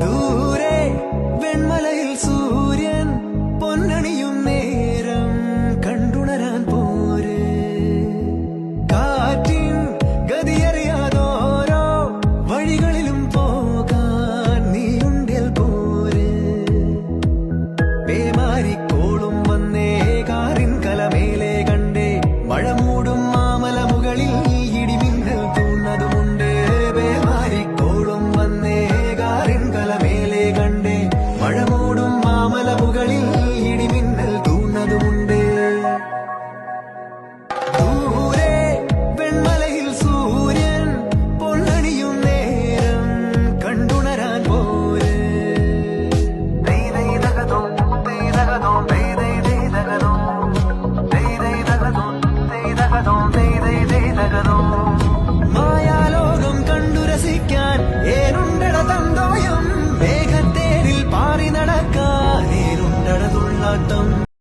ദൂരെ വെൺമലയിൽ സൂര്യൻ പൊന്നണിയും നേരം കണ്ടുണരാൻ പോര്. കാറ്റിൻ ഗതിയറിയാതോരോ വഴികളിലും പോകാൻ നീയുണ്ടിൽ പോര്. പേമാരിക്കോളും വന്നേ കാറിൻ കലമേലെ കണ്ടേ മഴ മൂടും മാമല മുകളിൽ ഇടിമിന്നൽ തൂന്നതുമുണ്ട്. പേമാരിക്കോളും വന്നേ കാറിൻ കലമേലെ കണ്ടേ മഴ മൂടും മാമല മുകളിൽ ഇടിമിന്നൽ തൂന്നതുമുണ്ട്. ദൂരെ വെൺമലയിൽ സൂര്യൻ പൊന്നണിയും നേരം കണ്ടുണരാൻ പോര്. മായാലോകം കണ്ടു രസിക്കാൻ ഏനുണ്ടട തന്തോയം.